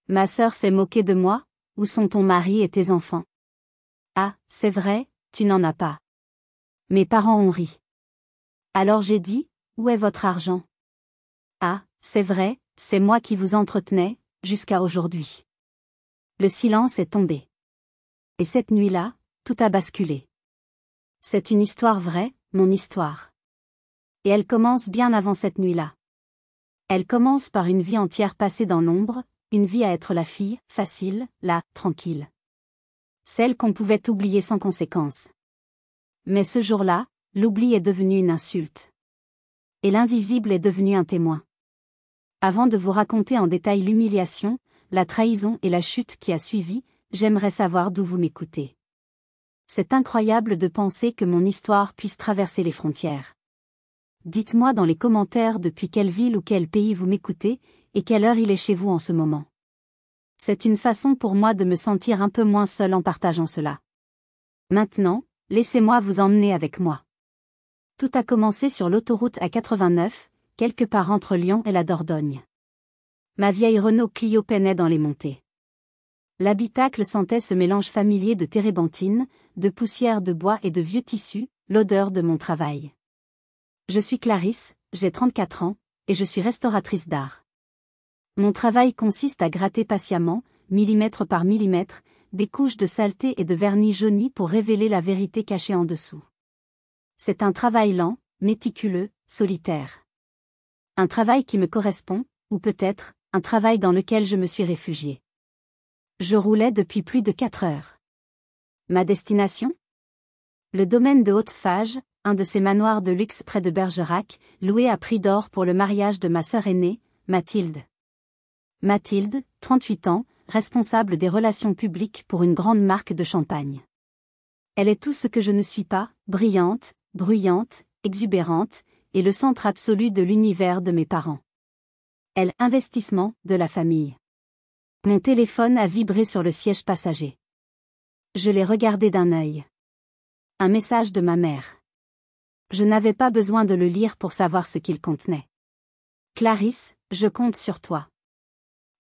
Ma sœur s'est moquée de moi, où sont ton mari et tes enfants? Ah, c'est vrai, tu n'en as pas. Mes parents ont ri. Alors j'ai dit, où est votre argent? Ah, c'est vrai, c'est moi qui vous entretenais, jusqu'à aujourd'hui. Le silence est tombé. Et cette nuit-là, tout a basculé. C'est une histoire vraie, mon histoire. Et elle commence bien avant cette nuit-là. Elle commence par une vie entière passée dans l'ombre, une vie à être la fille, facile, la, tranquille. Celle qu'on pouvait oublier sans conséquence. Mais ce jour-là, l'oubli est devenu une insulte. Et l'invisible est devenu un témoin. Avant de vous raconter en détail l'humiliation, la trahison et la chute qui a suivi, j'aimerais savoir d'où vous m'écoutez. C'est incroyable de penser que mon histoire puisse traverser les frontières. Dites-moi dans les commentaires depuis quelle ville ou quel pays vous m'écoutez, et quelle heure il est chez vous en ce moment. C'est une façon pour moi de me sentir un peu moins seul en partageant cela. Maintenant, laissez-moi vous emmener avec moi. Tout a commencé sur l'autoroute A89, quelque part entre Lyon et la Dordogne. Ma vieille Renault Clio peinait dans les montées. L'habitacle sentait ce mélange familier de térébenthine, de poussière de bois et de vieux tissus, l'odeur de mon travail. Je suis Clarisse, j'ai 34 ans, et je suis restauratrice d'art. Mon travail consiste à gratter patiemment, millimètre par millimètre, des couches de saleté et de vernis jaunis pour révéler la vérité cachée en dessous. C'est un travail lent, méticuleux, solitaire. Un travail qui me correspond, ou peut-être, un travail dans lequel je me suis réfugiée. Je roulais depuis plus de 4 heures. Ma destination? Le domaine de Haute-Fage, un de ces manoirs de luxe près de Bergerac, loué à prix d'or pour le mariage de ma sœur aînée, Mathilde. Mathilde, 38 ans, responsable des relations publiques pour une grande marque de champagne. Elle est tout ce que je ne suis pas, brillante, bruyante, exubérante, et le centre absolu de l'univers de mes parents. Elle, investissement, de la famille. Mon téléphone a vibré sur le siège passager. Je l'ai regardé d'un œil. Un message de ma mère. Je n'avais pas besoin de le lire pour savoir ce qu'il contenait. Clarisse, je compte sur toi.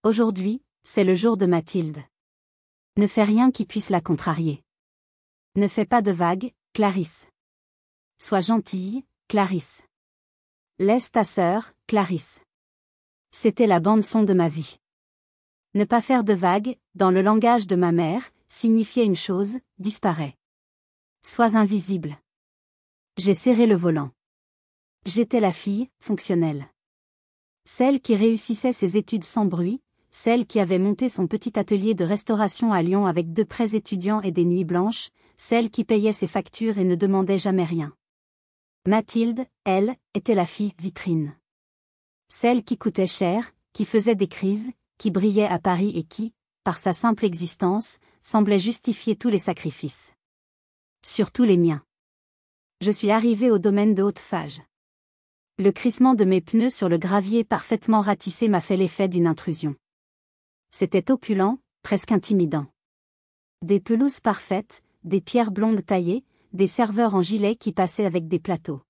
Aujourd'hui, c'est le jour de Mathilde. Ne fais rien qui puisse la contrarier. Ne fais pas de vagues, Clarisse. Sois gentille, Clarisse. Laisse ta sœur, Clarisse. C'était la bande-son de ma vie. Ne pas faire de vagues, dans le langage de ma mère, signifiait une chose, disparaît. Sois invisible. J'ai serré le volant. J'étais la fille, fonctionnelle. Celle qui réussissait ses études sans bruit, celle qui avait monté son petit atelier de restauration à Lyon avec 2 prêts étudiants et des nuits blanches, celle qui payait ses factures et ne demandait jamais rien. Mathilde, elle, était la fille vitrine. Celle qui coûtait cher, qui faisait des crises, qui brillait à Paris et qui, par sa simple existence, semblait justifier tous les sacrifices. Surtout les miens. Je suis arrivée au domaine de Haute-Fage. Le crissement de mes pneus sur le gravier parfaitement ratissé m'a fait l'effet d'une intrusion. C'était opulent, presque intimidant. Des pelouses parfaites, des pierres blondes taillées, des serveurs en gilet qui passaient avec des plateaux.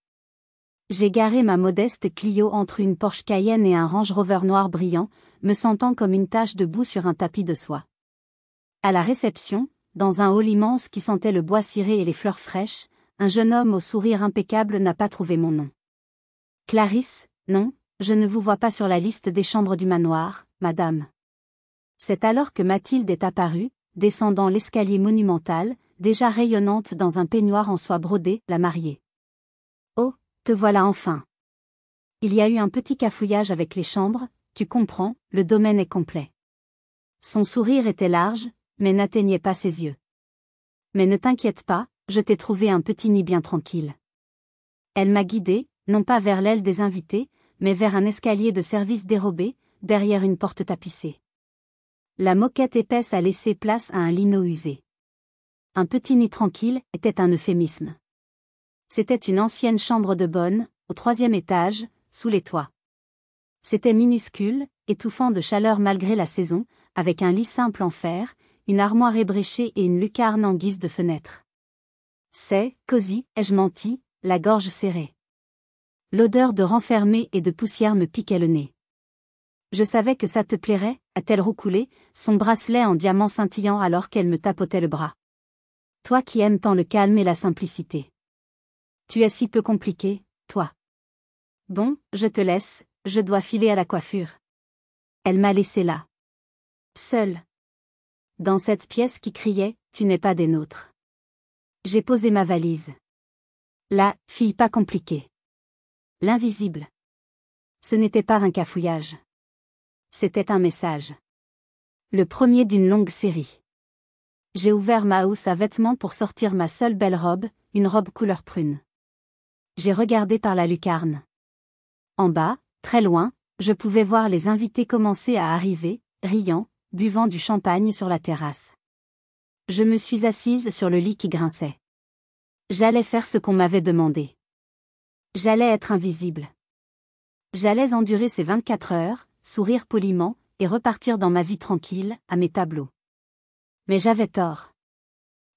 J'ai garé ma modeste Clio entre une Porsche Cayenne et un Range Rover noir brillant, me sentant comme une tache de boue sur un tapis de soie. À la réception, dans un hall immense qui sentait le bois ciré et les fleurs fraîches, un jeune homme au sourire impeccable n'a pas trouvé mon nom. Clarisse, non, je ne vous vois pas sur la liste des chambres du manoir, madame. C'est alors que Mathilde est apparue, descendant l'escalier monumental, déjà rayonnante dans un peignoir en soie brodée, la mariée. Oh, te voilà enfin. Il y a eu un petit cafouillage avec les chambres, tu comprends, le domaine est complet. Son sourire était large, mais n'atteignait pas ses yeux. Mais ne t'inquiète pas, je t'ai trouvé un petit nid bien tranquille. Elle m'a guidée, non pas vers l'aile des invités, mais vers un escalier de service dérobé, derrière une porte tapissée. La moquette épaisse a laissé place à un lino usé. Un petit nid tranquille était un euphémisme. C'était une ancienne chambre de bonne, au 3e étage, sous les toits. C'était minuscule, étouffant de chaleur malgré la saison, avec un lit simple en fer, une armoire ébréchée et une lucarne en guise de fenêtre. C'est, cosy, ai-je menti, la gorge serrée. L'odeur de renfermé et de poussière me piquait le nez. Je savais que ça te plairait, a-t-elle roucoulé, son bracelet en diamant scintillant alors qu'elle me tapotait le bras. Toi qui aimes tant le calme et la simplicité. Tu es si peu compliqué, toi. Bon, je te laisse, je dois filer à la coiffure. Elle m'a laissé là. Seule. Dans cette pièce qui criait, tu n'es pas des nôtres. J'ai posé ma valise. La fille pas compliquée. L'invisible. Ce n'était pas un cafouillage. C'était un message. Le premier d'une longue série. J'ai ouvert ma housse à vêtements pour sortir ma seule belle robe, une robe couleur prune. J'ai regardé par la lucarne. En bas, très loin, je pouvais voir les invités commencer à arriver, riant, buvant du champagne sur la terrasse. Je me suis assise sur le lit qui grinçait. J'allais faire ce qu'on m'avait demandé. J'allais être invisible. J'allais endurer ces 24 heures, sourire poliment, et repartir dans ma vie tranquille, à mes tableaux. Mais j'avais tort.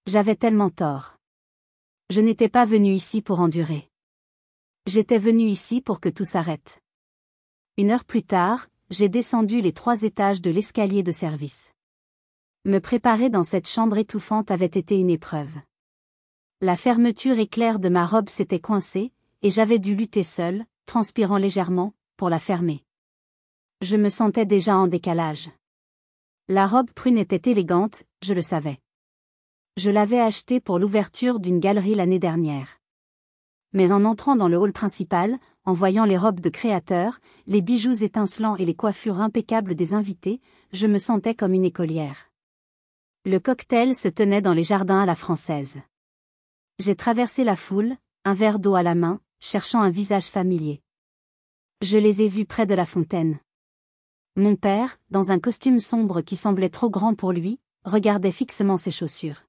J'avais tellement tort. Je n'étais pas venue ici pour endurer. J'étais venue ici pour que tout s'arrête. 1 heure plus tard, j'ai descendu les 3 étages de l'escalier de service. Me préparer dans cette chambre étouffante avait été une épreuve. La fermeture éclair de ma robe s'était coincée, et j'avais dû lutter seule, transpirant légèrement, pour la fermer. Je me sentais déjà en décalage. La robe prune était élégante, je le savais. Je l'avais achetée pour l'ouverture d'une galerie l'année dernière. Mais en entrant dans le hall principal, en voyant les robes de créateurs, les bijoux étincelants et les coiffures impeccables des invités, je me sentais comme une écolière. Le cocktail se tenait dans les jardins à la française. J'ai traversé la foule, un verre d'eau à la main, cherchant un visage familier. Je les ai vus près de la fontaine. Mon père, dans un costume sombre qui semblait trop grand pour lui, regardait fixement ses chaussures.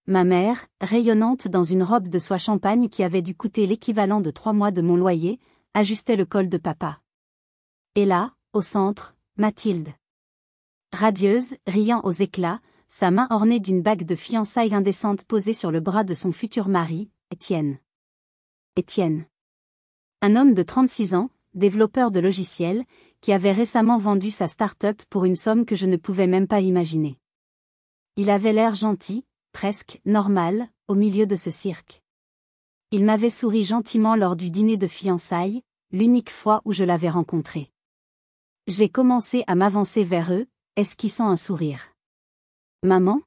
Ma mère, rayonnante dans une robe de soie champagne qui avait dû coûter l'équivalent de 3 mois de mon loyer, ajustait le col de papa. Et là, au centre, Mathilde. Radieuse, riant aux éclats, sa main ornée d'une bague de fiançailles indécente posée sur le bras de son futur mari, Étienne. Étienne. Un homme de 36 ans, développeur de logiciels, qui avait récemment vendu sa start-up pour une somme que je ne pouvais même pas imaginer. Il avait l'air gentil, presque normal, au milieu de ce cirque. Il m'avait souri gentiment lors du dîner de fiançailles, l'unique fois où je l'avais rencontré. J'ai commencé à m'avancer vers eux, esquissant un sourire. Maman?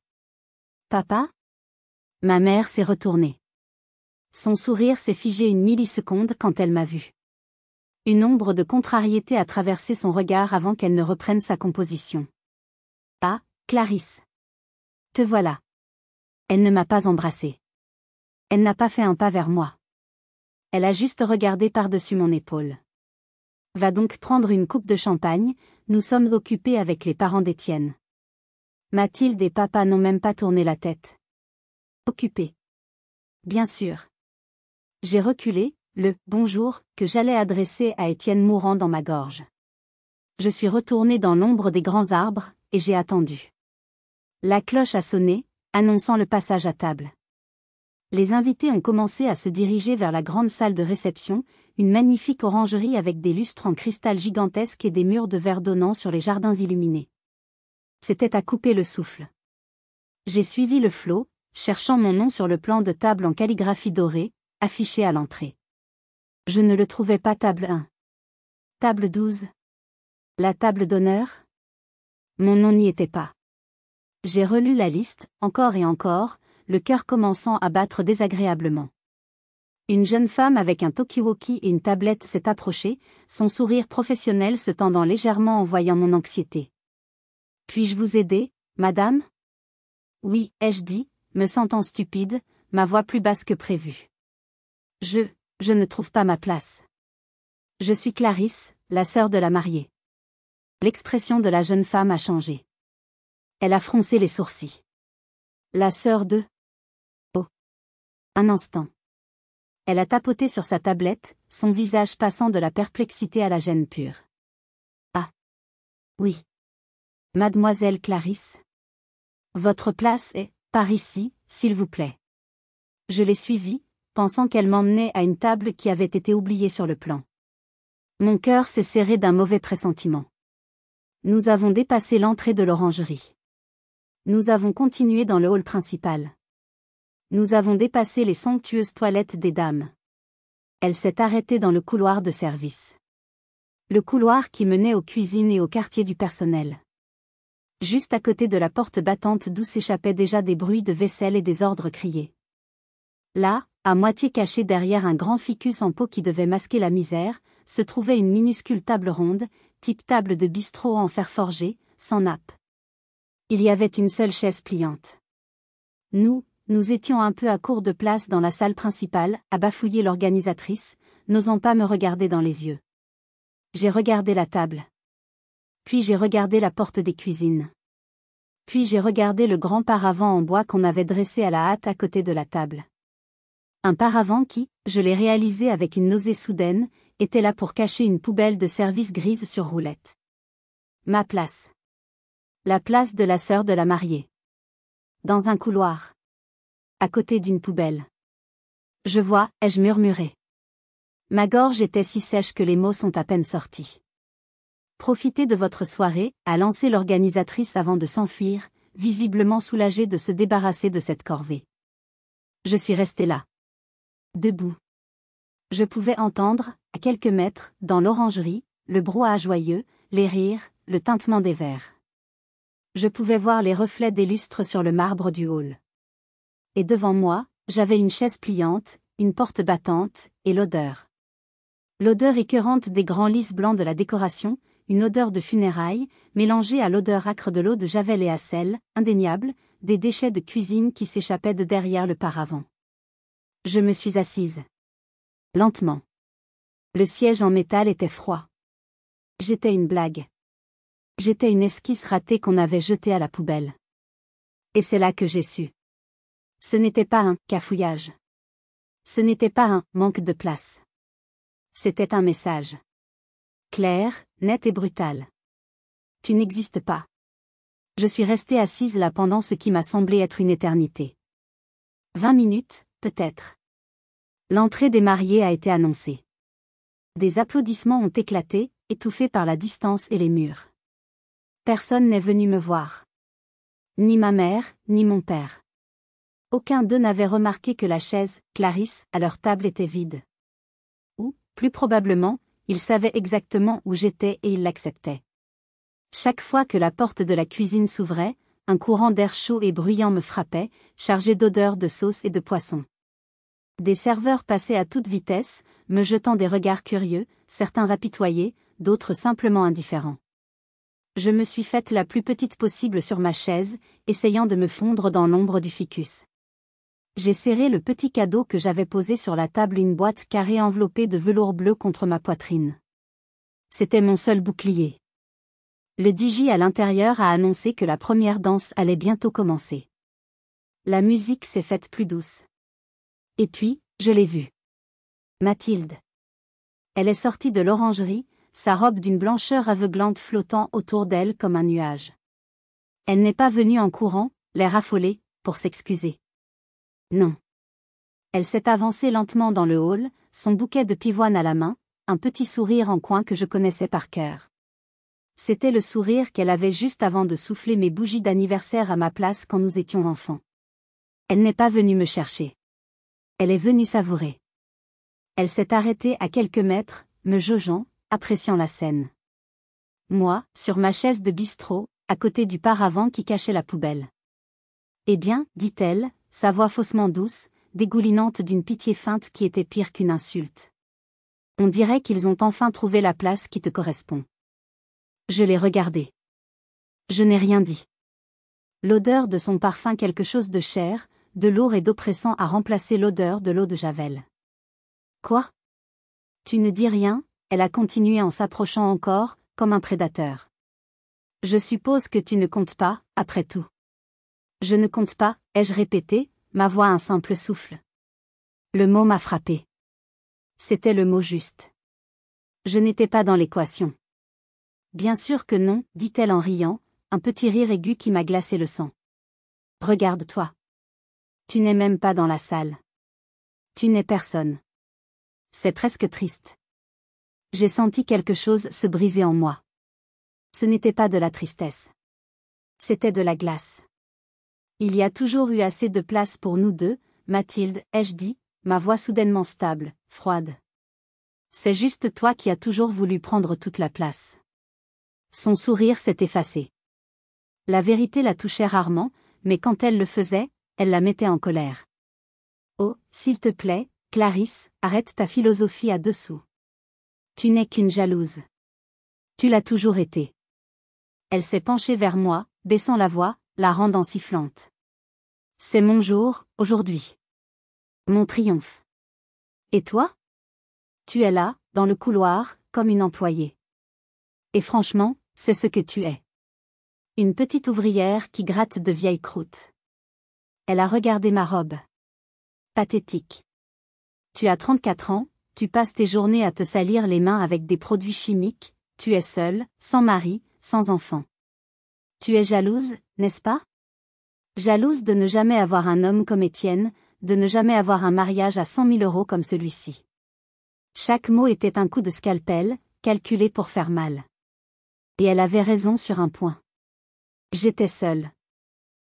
Papa? Ma mère s'est retournée. Son sourire s'est figé une milliseconde quand elle m'a vue. Une ombre de contrariété a traversé son regard avant qu'elle ne reprenne sa composition. Ah, Clarisse. Te voilà. Elle ne m'a pas embrassée. Elle n'a pas fait un pas vers moi. Elle a juste regardé par-dessus mon épaule. Va donc prendre une coupe de champagne, nous sommes occupés avec les parents d'Étienne. Mathilde et papa n'ont même pas tourné la tête. Occupés. Bien sûr. J'ai reculé, le « bonjour » que j'allais adresser à Étienne mourant dans ma gorge. Je suis retourné dans l'ombre des grands arbres, et j'ai attendu. La cloche a sonné, annonçant le passage à table. Les invités ont commencé à se diriger vers la grande salle de réception, une magnifique orangerie avec des lustres en cristal gigantesques et des murs de verre donnant sur les jardins illuminés. C'était à couper le souffle. J'ai suivi le flot, cherchant mon nom sur le plan de table en calligraphie dorée, affiché à l'entrée. Je ne le trouvais pas. Table 1. Table 12. La table d'honneur? Mon nom n'y était pas. J'ai relu la liste, encore et encore, le cœur commençant à battre désagréablement. Une jeune femme avec un talkie-walkie et une tablette s'est approchée, son sourire professionnel se tendant légèrement en voyant mon anxiété. « Puis-je vous aider, madame ?» Oui, ai-je dit, me sentant stupide, ma voix plus basse que prévu. Je ne trouve pas ma place. Je suis Clarisse, la sœur de la mariée. L'expression de la jeune femme a changé. Elle a froncé les sourcils. La sœur de... Oh. Un instant. Elle a tapoté sur sa tablette, son visage passant de la perplexité à la gêne pure. Ah. Oui. Mademoiselle Clarisse. Votre place est, par ici, s'il vous plaît. Je l'ai suivie, pensant qu'elle m'emmenait à une table qui avait été oubliée sur le plan. Mon cœur s'est serré d'un mauvais pressentiment. Nous avons dépassé l'entrée de l'orangerie. Nous avons continué dans le hall principal. Nous avons dépassé les somptueuses toilettes des dames. Elle s'est arrêtée dans le couloir de service. Le couloir qui menait aux cuisines et au quartier du personnel. Juste à côté de la porte battante d'où s'échappaient déjà des bruits de vaisselle et des ordres criés. Là, à moitié cachée derrière un grand ficus en peau qui devait masquer la misère, se trouvait une minuscule table ronde, type table de bistrot en fer forgé, sans nappe. Il y avait une seule chaise pliante. Nous étions un peu à court de place dans la salle principale, a bafouillé l'organisatrice, n'osant pas me regarder dans les yeux. J'ai regardé la table. Puis j'ai regardé la porte des cuisines. Puis j'ai regardé le grand paravent en bois qu'on avait dressé à la hâte à côté de la table. Un paravent qui, je l'ai réalisé avec une nausée soudaine, était là pour cacher une poubelle de service grise sur roulette. Ma place. La place de la sœur de la mariée. Dans un couloir. À côté d'une poubelle. Je vois, ai-je murmuré. Ma gorge était si sèche que les mots sont à peine sortis. Profitez de votre soirée, a lancé l'organisatrice avant de s'enfuir, visiblement soulagée de se débarrasser de cette corvée. Je suis resté là. Debout. Je pouvais entendre, à quelques mètres, dans l'orangerie, le brouhaha joyeux, les rires, le tintement des verres. Je pouvais voir les reflets des lustres sur le marbre du hall. Et devant moi, j'avais une chaise pliante, une porte battante, et l'odeur. L'odeur écœurante des grands lys blancs de la décoration, une odeur de funérailles, mélangée à l'odeur âcre de l'eau de javel et à celle, indéniable, des déchets de cuisine qui s'échappaient de derrière le paravent. Je me suis assise. Lentement. Le siège en métal était froid. J'étais une blague. J'étais une esquisse ratée qu'on avait jetée à la poubelle. Et c'est là que j'ai su. Ce n'était pas un cafouillage. Ce n'était pas un manque de place. C'était un message. Clair, net et brutal. Tu n'existes pas. Je suis restée assise là pendant ce qui m'a semblé être une éternité. 20 minutes, peut-être. L'entrée des mariés a été annoncée. Des applaudissements ont éclaté, étouffés par la distance et les murs. Personne n'est venu me voir. Ni ma mère, ni mon père. Aucun d'eux n'avait remarqué que la chaise, Clarisse, à leur table était vide. Ou, plus probablement, ils savaient exactement où j'étais et ils l'acceptaient. Chaque fois que la porte de la cuisine s'ouvrait, un courant d'air chaud et bruyant me frappait, chargé d'odeurs de sauce et de poisson. Des serveurs passaient à toute vitesse, me jetant des regards curieux, certains apitoyés, d'autres simplement indifférents. Je me suis faite la plus petite possible sur ma chaise, essayant de me fondre dans l'ombre du ficus. J'ai serré le petit cadeau que j'avais posé sur la table, une boîte carrée enveloppée de velours bleu contre ma poitrine. C'était mon seul bouclier. Le DJ à l'intérieur a annoncé que la première danse allait bientôt commencer. La musique s'est faite plus douce. Et puis, je l'ai vue. Mathilde. Elle est sortie de l'orangerie, sa robe d'une blancheur aveuglante flottant autour d'elle comme un nuage. Elle n'est pas venue en courant, l'air affolé, pour s'excuser. Non. Elle s'est avancée lentement dans le hall, son bouquet de pivoine à la main, un petit sourire en coin que je connaissais par cœur. C'était le sourire qu'elle avait juste avant de souffler mes bougies d'anniversaire à ma place quand nous étions enfants. Elle n'est pas venue me chercher. Elle est venue savourer. Elle s'est arrêtée à quelques mètres, me jaugeant, appréciant la scène. Moi, sur ma chaise de bistrot, à côté du paravent qui cachait la poubelle. Eh bien, dit-elle, sa voix faussement douce, dégoulinante d'une pitié feinte qui était pire qu'une insulte. On dirait qu'ils ont enfin trouvé la place qui te correspond. Je l'ai regardé. Je n'ai rien dit. L'odeur de son parfum, quelque chose de cher, de lourd et d'oppressant, a remplacé l'odeur de l'eau de javel. Quoi? Tu ne dis rien? Elle a continué en s'approchant encore, comme un prédateur. Je suppose que tu ne comptes pas, après tout. Je ne compte pas, ai-je répété, ma voix un simple souffle. Le mot m'a frappé. C'était le mot juste. Je n'étais pas dans l'équation. Bien sûr que non, dit-elle en riant, un petit rire aigu qui m'a glacé le sang. Regarde-toi. Tu n'es même pas dans la salle. Tu n'es personne. C'est presque triste. J'ai senti quelque chose se briser en moi. Ce n'était pas de la tristesse. C'était de la glace. Il y a toujours eu assez de place pour nous deux, Mathilde, ai-je dit, ma voix soudainement stable, froide. C'est juste toi qui as toujours voulu prendre toute la place. Son sourire s'est effacé. La vérité la touchait rarement, mais quand elle le faisait, elle la mettait en colère. Oh, s'il te plaît, Clarisse, arrête ta philosophie à dessous. Tu n'es qu'une jalouse. Tu l'as toujours été. Elle s'est penchée vers moi, baissant la voix, la rendant sifflante. C'est mon jour, aujourd'hui. Mon triomphe. Et toi? Tu es là, dans le couloir, comme une employée. Et franchement, c'est ce que tu es. Une petite ouvrière qui gratte de vieilles croûtes. Elle a regardé ma robe. Pathétique. Tu as 34 ans, tu passes tes journées à te salir les mains avec des produits chimiques, tu es seule, sans mari, sans enfant. Tu es jalouse, n'est-ce pas? Jalouse de ne jamais avoir un homme comme Étienne, de ne jamais avoir un mariage à 100 000 € comme celui-ci. Chaque mot était un coup de scalpel, calculé pour faire mal. Et elle avait raison sur un point. J'étais seule.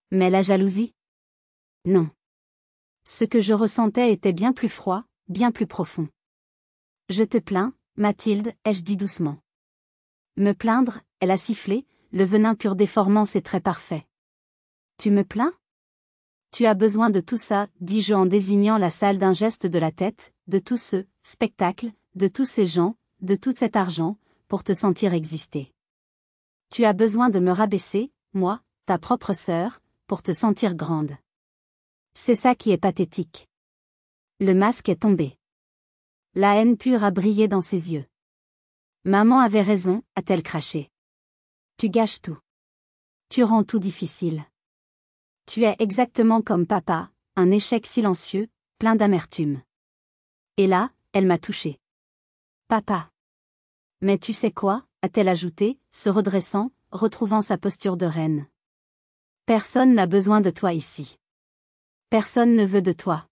Mais la jalousie? Non. Ce que je ressentais était bien plus froid, bien plus profond. Je te plains, Mathilde, ai-je dit doucement. Me plaindre, elle a sifflé, le venin pur déformant ses traits parfaits. Tu me plains? Tu as besoin de tout ça, dis-je en désignant la salle d'un geste de la tête, de tout ce spectacle, de tous ces gens, de tout cet argent, pour te sentir exister. Tu as besoin de me rabaisser, moi, ta propre sœur, pour te sentir grande. C'est ça qui est pathétique. Le masque est tombé. La haine pure a brillé dans ses yeux. Maman avait raison, a-t-elle craché. Tu gâches tout. Tu rends tout difficile. Tu es exactement comme papa, un échec silencieux, plein d'amertume. Et là, elle m'a touchée. Papa. Mais tu sais quoi, a-t-elle ajouté, se redressant, retrouvant sa posture de reine. Personne n'a besoin de toi ici. Personne ne veut de toi.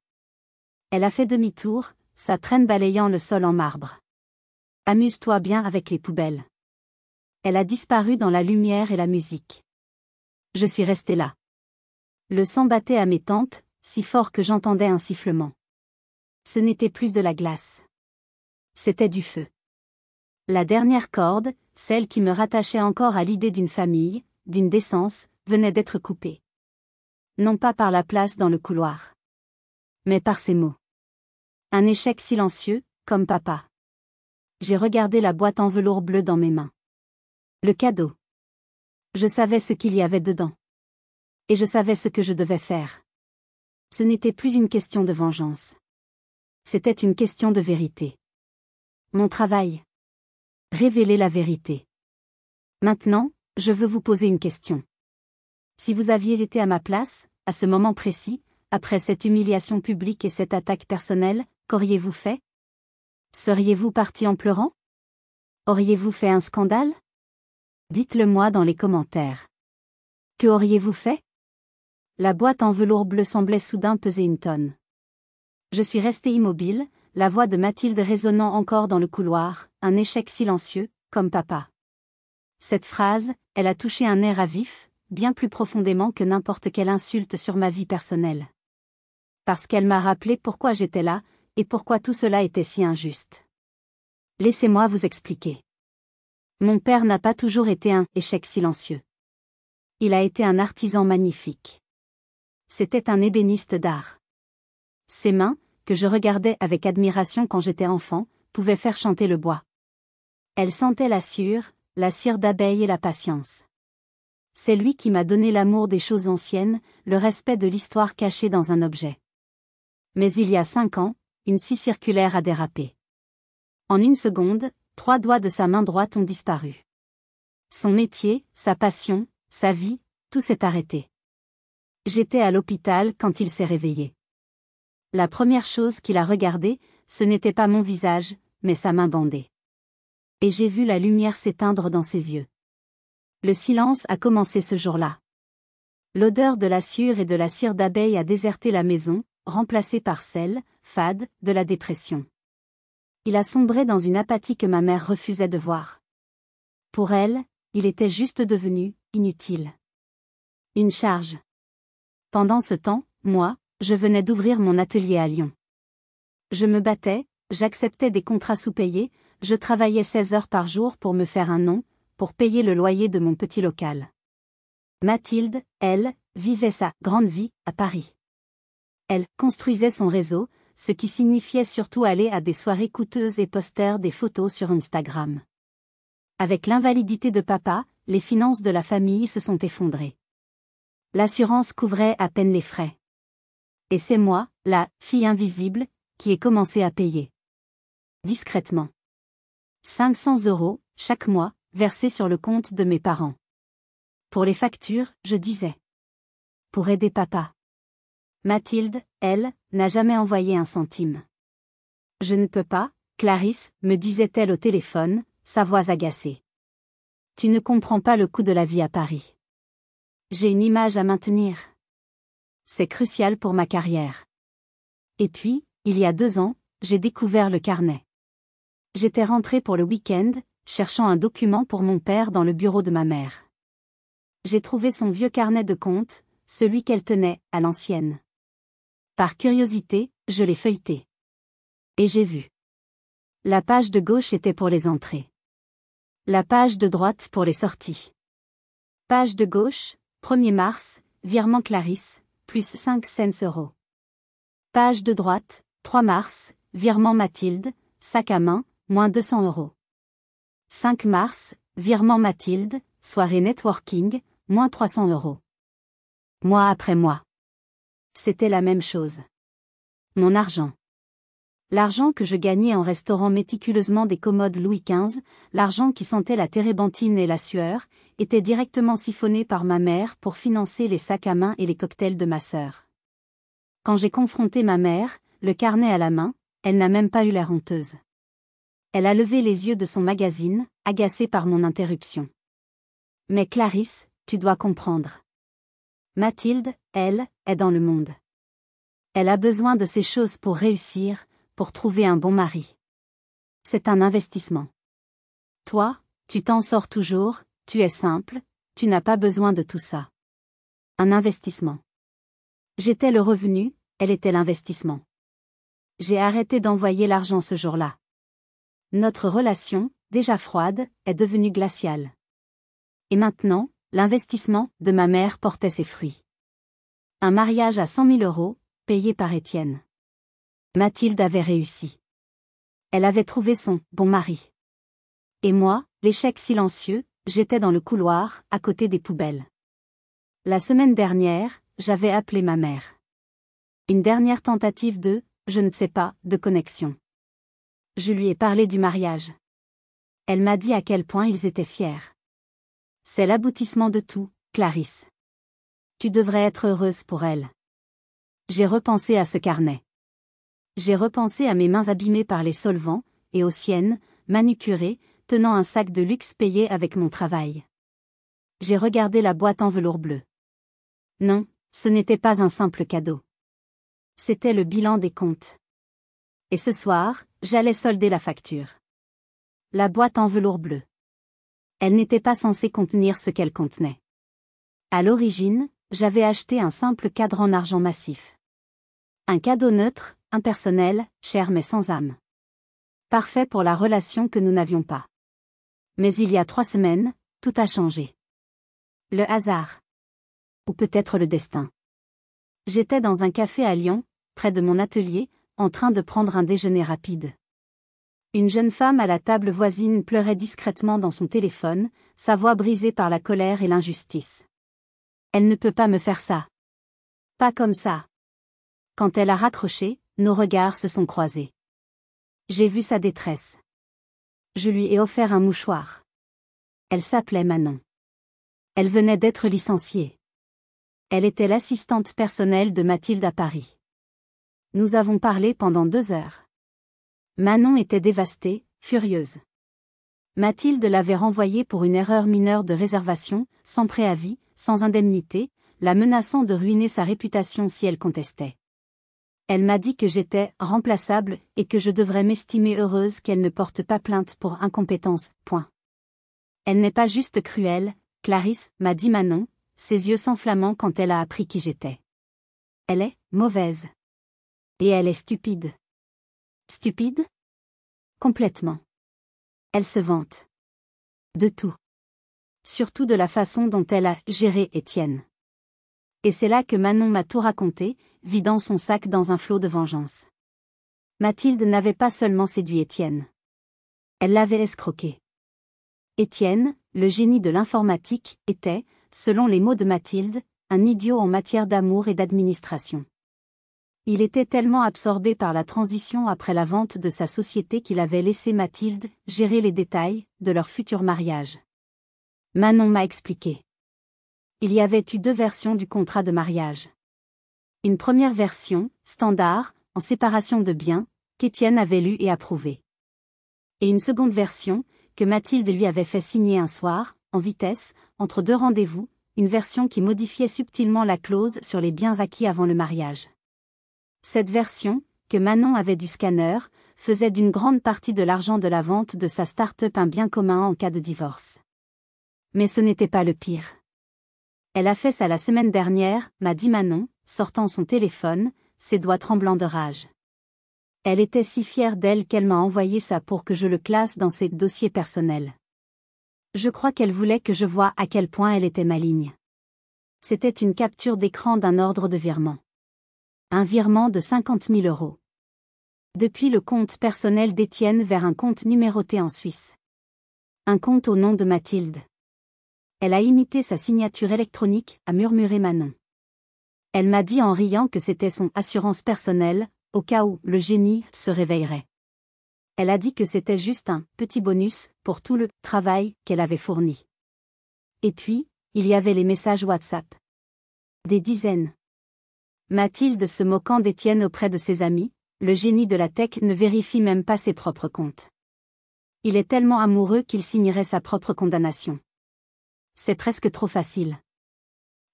Elle a fait demi-tour, sa traîne balayant le sol en marbre. Amuse-toi bien avec les poubelles. Elle a disparu dans la lumière et la musique. Je suis restée là. Le sang battait à mes tempes, si fort que j'entendais un sifflement. Ce n'était plus de la glace. C'était du feu. La dernière corde, celle qui me rattachait encore à l'idée d'une famille, d'une décence, venait d'être coupée. Non pas par la place dans le couloir. Mais par ces mots. Un échec silencieux, comme papa. J'ai regardé la boîte en velours bleu dans mes mains. Le cadeau. Je savais ce qu'il y avait dedans. Et je savais ce que je devais faire. Ce n'était plus une question de vengeance. C'était une question de vérité. Mon travail. Révéler la vérité. Maintenant, je veux vous poser une question. Si vous aviez été à ma place, à ce moment précis, après cette humiliation publique et cette attaque personnelle, qu'auriez-vous fait? Seriez-vous parti en pleurant? Auriez-vous fait un scandale? Dites-le moi dans les commentaires. Que auriez-vous fait? La boîte en velours bleu semblait soudain peser une tonne. Je suis restée immobile, la voix de Mathilde résonnant encore dans le couloir, un échec silencieux, comme papa. Cette phrase, elle a touché un nerf à vif, bien plus profondément que n'importe quelle insulte sur ma vie personnelle. Parce qu'elle m'a rappelé pourquoi j'étais là, et pourquoi tout cela était si injuste. Laissez-moi vous expliquer. Mon père n'a pas toujours été un échec silencieux. Il a été un artisan magnifique. C'était un ébéniste d'art. Ses mains, que je regardais avec admiration quand j'étais enfant, pouvaient faire chanter le bois. Elles sentaient la cire d'abeille et la patience. C'est lui qui m'a donné l'amour des choses anciennes, le respect de l'histoire cachée dans un objet. Mais il y a 5 ans, une scie circulaire a dérapé. En une seconde, 3 doigts de sa main droite ont disparu. Son métier, sa passion, sa vie, tout s'est arrêté. J'étais à l'hôpital quand il s'est réveillé. La première chose qu'il a regardée, ce n'était pas mon visage, mais sa main bandée. Et j'ai vu la lumière s'éteindre dans ses yeux. Le silence a commencé ce jour-là. L'odeur de la sueur et de la cire d'abeille a déserté la maison, remplacée par celle, fade, de la dépression. Il a sombré dans une apathie que ma mère refusait de voir. Pour elle, il était juste devenu inutile. Une charge. Pendant ce temps, moi, je venais d'ouvrir mon atelier à Lyon. Je me battais, j'acceptais des contrats sous-payés, je travaillais 16 heures par jour pour me faire un nom, pour payer le loyer de mon petit local. Mathilde, elle, vivait sa grande vie à Paris. Elle construisait son réseau, ce qui signifiait surtout aller à des soirées coûteuses et poster des photos sur Instagram. Avec l'invalidité de papa, les finances de la famille se sont effondrées. L'assurance couvrait à peine les frais. Et c'est moi, la fille invisible, qui ai commencé à payer. Discrètement. 500 € chaque mois, versés sur le compte de mes parents. Pour les factures, je disais. Pour aider papa. Mathilde, elle, n'a jamais envoyé un centime. Je ne peux pas, Clarisse, me disait-elle au téléphone, sa voix agacée. Tu ne comprends pas le coût de la vie à Paris. J'ai une image à maintenir. C'est crucial pour ma carrière. Et puis, il y a 2 ans, j'ai découvert le carnet. J'étais rentrée pour le week-end, cherchant un document pour mon père dans le bureau de ma mère. J'ai trouvé son vieux carnet de comptes, celui qu'elle tenait, à l'ancienne. Par curiosité, je l'ai feuilleté. Et j'ai vu. La page de gauche était pour les entrées. La page de droite pour les sorties. Page de gauche, 1er mars, virement Clarisse, plus 5 cents €. Page de droite, 3 mars, virement Mathilde, sac à main, moins 200 €. 5 mars, virement Mathilde, soirée networking, moins 300 €. Mois après mois. C'était la même chose. Mon argent. L'argent que je gagnais en restaurant méticuleusement des commodes Louis XV, l'argent qui sentait la térébenthine et la sueur, était directement siphonné par ma mère pour financer les sacs à main et les cocktails de ma sœur. Quand j'ai confronté ma mère, le carnet à la main, elle n'a même pas eu l'air honteuse. Elle a levé les yeux de son magazine, agacée par mon interruption. Mais Clarisse, tu dois comprendre. Mathilde, elle, est dans le monde. Elle a besoin de ces choses pour réussir, pour trouver un bon mari. C'est un investissement. Toi, tu t'en sors toujours, tu es simple, tu n'as pas besoin de tout ça. Un investissement. J'étais le revenu, elle était l'investissement. J'ai arrêté d'envoyer l'argent ce jour-là. Notre relation, déjà froide, est devenue glaciale. Et maintenant, l'investissement de ma mère portait ses fruits. Un mariage à 100 000 €, payé par Étienne. Mathilde avait réussi. Elle avait trouvé son bon mari. Et moi, l'échec silencieux, j'étais dans le couloir, à côté des poubelles. La semaine dernière, j'avais appelé ma mère. Une dernière tentative de, je ne sais pas, de connexion. Je lui ai parlé du mariage. Elle m'a dit à quel point ils étaient fiers. C'est l'aboutissement de tout, Clarisse. Tu devrais être heureuse pour elle. J'ai repensé à ce carnet. J'ai repensé à mes mains abîmées par les solvants, et aux siennes, manucurées, tenant un sac de luxe payé avec mon travail. J'ai regardé la boîte en velours bleu. Non, ce n'était pas un simple cadeau. C'était le bilan des comptes. Et ce soir, j'allais solder la facture. La boîte en velours bleu. Elle n'était pas censée contenir ce qu'elle contenait. À l'origine, j'avais acheté un simple cadre en argent massif. Un cadeau neutre, impersonnel, cher mais sans âme. Parfait pour la relation que nous n'avions pas. Mais il y a 3 semaines, tout a changé. Le hasard. Ou peut-être le destin. J'étais dans un café à Lyon, près de mon atelier, en train de prendre un déjeuner rapide. Une jeune femme à la table voisine pleurait discrètement dans son téléphone, sa voix brisée par la colère et l'injustice. Elle ne peut pas me faire ça. Pas comme ça. Quand elle a raccroché, nos regards se sont croisés. J'ai vu sa détresse. Je lui ai offert un mouchoir. Elle s'appelait Manon. Elle venait d'être licenciée. Elle était l'assistante personnelle de Mathilde à Paris. Nous avons parlé pendant 2 heures. Manon était dévastée, furieuse. Mathilde l'avait renvoyée pour une erreur mineure de réservation, sans préavis, sans indemnité, la menaçant de ruiner sa réputation si elle contestait. Elle m'a dit que j'étais remplaçable et que je devrais m'estimer heureuse qu'elle ne porte pas plainte pour incompétence. Point. Elle n'est pas juste cruelle, Clarisse, m'a dit Manon, ses yeux s'enflammant quand elle a appris qui j'étais. Elle est mauvaise. Et elle est stupide. Stupide? Complètement. Elle se vante. De tout. Surtout de la façon dont elle a géré Étienne. Et c'est là que Manon m'a tout raconté, vidant son sac dans un flot de vengeance. Mathilde n'avait pas seulement séduit Étienne. Elle l'avait escroqué. Étienne, le génie de l'informatique, était, selon les mots de Mathilde, un idiot en matière d'amour et d'administration. Il était tellement absorbé par la transition après la vente de sa société qu'il avait laissé Mathilde gérer les détails de leur futur mariage. Manon m'a expliqué. Il y avait eu 2 versions du contrat de mariage. Une première version, standard, en séparation de biens, qu'Étienne avait lue et approuvée. Et une seconde version, que Mathilde lui avait fait signer un soir, en vitesse, entre 2 rendez-vous, une version qui modifiait subtilement la clause sur les biens acquis avant le mariage. Cette version, que Manon avait du scanner, faisait d'une grande partie de l'argent de la vente de sa start-up un bien commun en cas de divorce. Mais ce n'était pas le pire. Elle a fait ça la semaine dernière, m'a dit Manon, sortant son téléphone, ses doigts tremblants de rage. Elle était si fière d'elle qu'elle m'a envoyé ça pour que je le classe dans ses dossiers personnels. Je crois qu'elle voulait que je voie à quel point elle était maligne. C'était une capture d'écran d'un ordre de virement. Un virement de 50 000 €. Depuis le compte personnel d'Étienne vers un compte numéroté en Suisse. Un compte au nom de Mathilde. Elle a imité sa signature électronique, a murmuré Manon. Elle m'a dit en riant que c'était son assurance personnelle, au cas où le génie se réveillerait. Elle a dit que c'était juste un petit bonus pour tout le travail qu'elle avait fourni. Et puis, il y avait les messages WhatsApp. Des dizaines. Mathilde se moquant d'Étienne auprès de ses amis, le génie de la tech ne vérifie même pas ses propres comptes. Il est tellement amoureux qu'il signerait sa propre condamnation. C'est presque trop facile.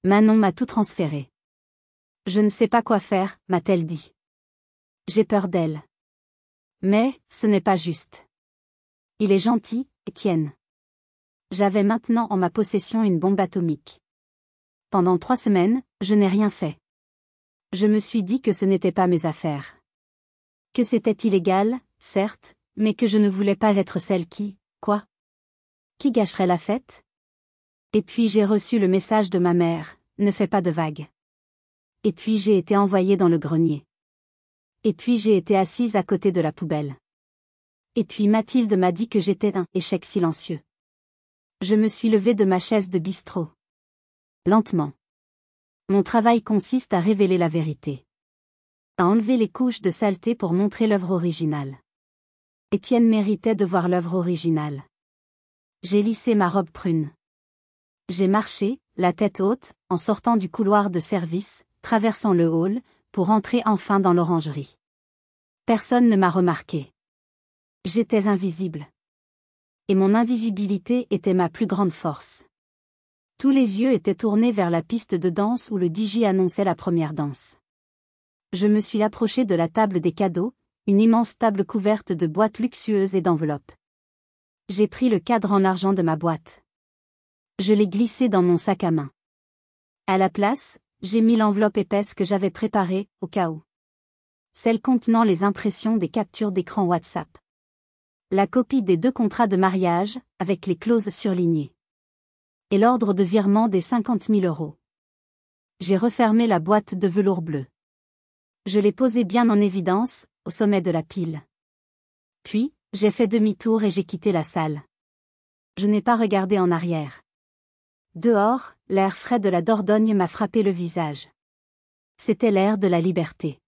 Manon m'a tout transféré. Je ne sais pas quoi faire, m'a-t-elle dit. J'ai peur d'elle. Mais, ce n'est pas juste. Il est gentil, Étienne. J'avais maintenant en ma possession une bombe atomique. Pendant 3 semaines, je n'ai rien fait. Je me suis dit que ce n'était pas mes affaires. Que c'était illégal, certes, mais que je ne voulais pas être celle qui, quoi? Qui gâcherait la fête? Et puis j'ai reçu le message de ma mère, ne fais pas de vagues. Et puis j'ai été envoyée dans le grenier. Et puis j'ai été assise à côté de la poubelle. Et puis Mathilde m'a dit que j'étais un échec silencieux. Je me suis levée de ma chaise de bistrot. Lentement. Mon travail consiste à révéler la vérité. À enlever les couches de saleté pour montrer l'œuvre originale. Étienne méritait de voir l'œuvre originale. J'ai lissé ma robe prune. J'ai marché, la tête haute, en sortant du couloir de service, traversant le hall, pour entrer enfin dans l'orangerie. Personne ne m'a remarqué. J'étais invisible. Et mon invisibilité était ma plus grande force. Tous les yeux étaient tournés vers la piste de danse où le DJ annonçait la première danse. Je me suis approchée de la table des cadeaux, une immense table couverte de boîtes luxueuses et d'enveloppes. J'ai pris le cadre en argent de ma boîte. Je l'ai glissé dans mon sac à main. À la place, j'ai mis l'enveloppe épaisse que j'avais préparée, au cas où. Celle contenant les impressions des captures d'écran WhatsApp. La copie des 2 contrats de mariage, avec les clauses surlignées. Et l'ordre de virement des 50 000 €. J'ai refermé la boîte de velours bleu. Je l'ai posée bien en évidence, au sommet de la pile. Puis, j'ai fait demi-tour et j'ai quitté la salle. Je n'ai pas regardé en arrière. Dehors, l'air frais de la Dordogne m'a frappé le visage. C'était l'air de la liberté.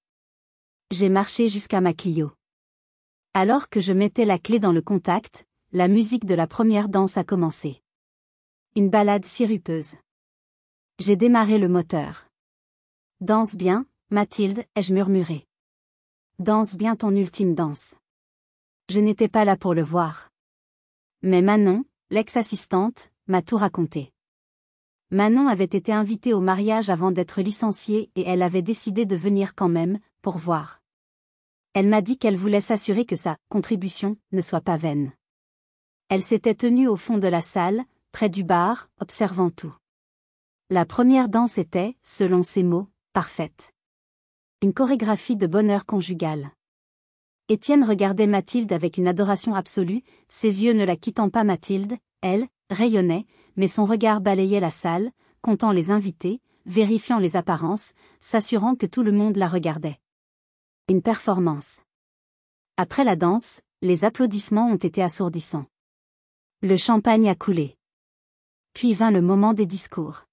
J'ai marché jusqu'à ma Clio. Alors que je mettais la clé dans le contact, la musique de la première danse a commencé. Une ballade sirupeuse. J'ai démarré le moteur. Danse bien, Mathilde, ai-je murmuré. Danse bien ton ultime danse. Je n'étais pas là pour le voir. Mais Manon, l'ex-assistante, m'a tout raconté. Manon avait été invitée au mariage avant d'être licenciée et elle avait décidé de venir quand même, pour voir. Elle m'a dit qu'elle voulait s'assurer que sa contribution ne soit pas vaine. Elle s'était tenue au fond de la salle, près du bar, observant tout. La première danse était, selon ses mots, parfaite. Une chorégraphie de bonheur conjugal. Étienne regardait Mathilde avec une adoration absolue, ses yeux ne la quittant pas. Mathilde, elle, rayonnait, mais son regard balayait la salle, comptant les invités, vérifiant les apparences, s'assurant que tout le monde la regardait. Une performance. Après la danse, les applaudissements ont été assourdissants. Le champagne a coulé. Puis vint le moment des discours.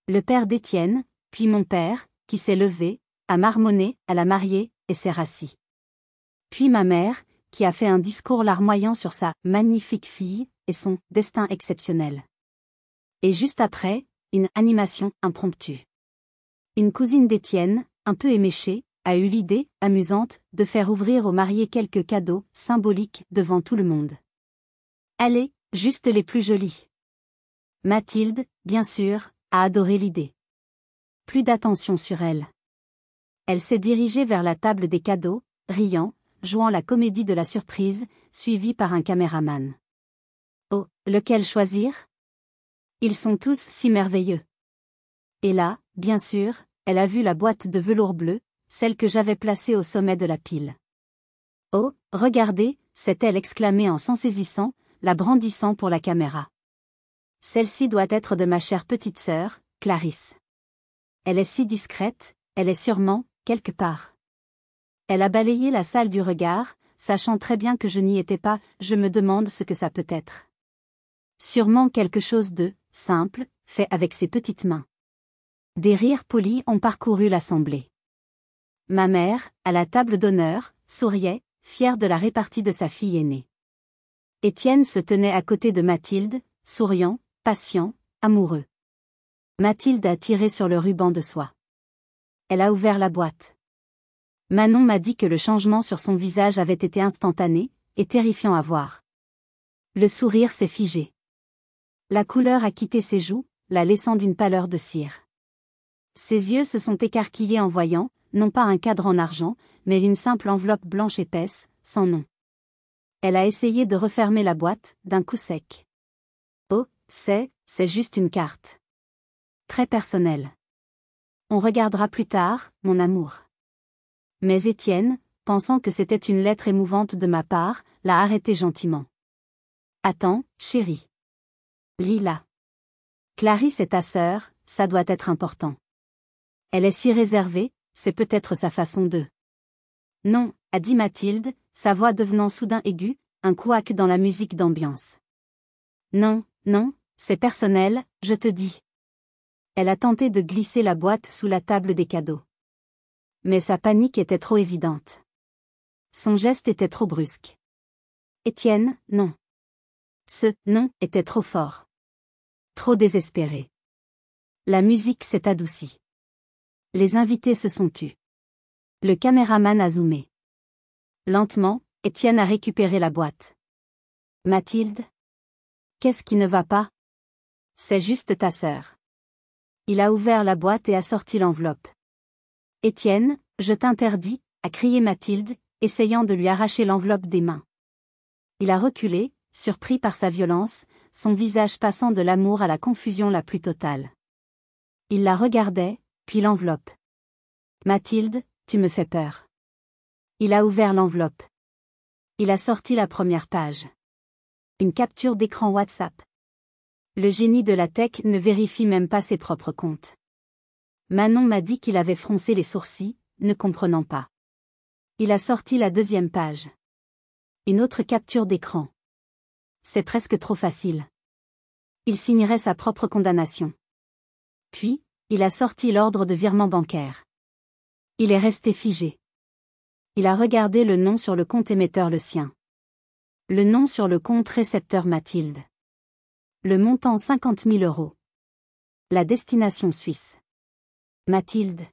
Le père d'Étienne, puis mon père, qui s'est levé, a marmonné à la mariée, et s'est rassis. Puis ma mère, qui a fait un discours larmoyant sur sa magnifique fille, et son destin exceptionnel. Et juste après, une animation impromptue. Une cousine d'Étienne, un peu éméchée, a eu l'idée, amusante, de faire ouvrir aux mariés quelques cadeaux, symboliques, devant tout le monde. Allez, juste les plus jolis. Mathilde, bien sûr, a adoré l'idée. Plus d'attention sur elle. Elle s'est dirigée vers la table des cadeaux, riant, jouant la comédie de la surprise, suivie par un caméraman. Oh, lequel choisir? Ils sont tous si merveilleux. Et là, bien sûr, elle a vu la boîte de velours bleu, celle que j'avais placée au sommet de la pile. Oh, regardez, s'est-elle exclamée en s'en saisissant, la brandissant pour la caméra. Celle-ci doit être de ma chère petite sœur, Clarisse. Elle est si discrète, elle est sûrement, quelque part. Elle a balayé la salle du regard, sachant très bien que je n'y étais pas, je me demande ce que ça peut être. Sûrement quelque chose de simple, fait avec ses petites mains. Des rires polis ont parcouru l'assemblée. Ma mère, à la table d'honneur, souriait, fière de la répartie de sa fille aînée. Étienne se tenait à côté de Mathilde, souriant, patient, amoureux. Mathilde a tiré sur le ruban de soie. Elle a ouvert la boîte. Manon m'a dit que le changement sur son visage avait été instantané, et terrifiant à voir. Le sourire s'est figé. La couleur a quitté ses joues, la laissant d'une pâleur de cire. Ses yeux se sont écarquillés en voyant, non pas un cadre en argent, mais une simple enveloppe blanche épaisse, sans nom. Elle a essayé de refermer la boîte, d'un coup sec. Oh, c'est juste une carte. Très personnelle. On regardera plus tard, mon amour. Mais Étienne, pensant que c'était une lettre émouvante de ma part, l'a arrêtée gentiment. Attends, chérie. Lis-la. Clarisse est ta sœur, ça doit être important. Elle est si réservée, c'est peut-être sa façon de. Non, a dit Mathilde, sa voix devenant soudain aiguë, un couac dans la musique d'ambiance. Non, non, c'est personnel, je te dis. Elle a tenté de glisser la boîte sous la table des cadeaux. Mais sa panique était trop évidente. Son geste était trop brusque. Étienne, non. Ce « non » était trop fort. Trop désespéré. La musique s'est adoucie. Les invités se sont tus. Le caméraman a zoomé. Lentement, Étienne a récupéré la boîte. Mathilde? Qu'est-ce qui ne va pas? C'est juste ta sœur. Il a ouvert la boîte et a sorti l'enveloppe. Étienne, je t'interdis, a crié Mathilde, essayant de lui arracher l'enveloppe des mains. Il a reculé, surpris par sa violence, son visage passant de l'amour à la confusion la plus totale. Il la regardait, puis l'enveloppe. Mathilde, tu me fais peur. Il a ouvert l'enveloppe. Il a sorti la première page. Une capture d'écran WhatsApp. Le génie de la tech ne vérifie même pas ses propres comptes. Manon m'a dit qu'il avait froncé les sourcils, ne comprenant pas. Il a sorti la deuxième page. Une autre capture d'écran. C'est presque trop facile. Il signerait sa propre condamnation. Puis, il a sorti l'ordre de virement bancaire. Il est resté figé. Il a regardé le nom sur le compte émetteur, le sien. Le nom sur le compte récepteur, Mathilde. Le montant 50 000 €. La destination Suisse. Mathilde.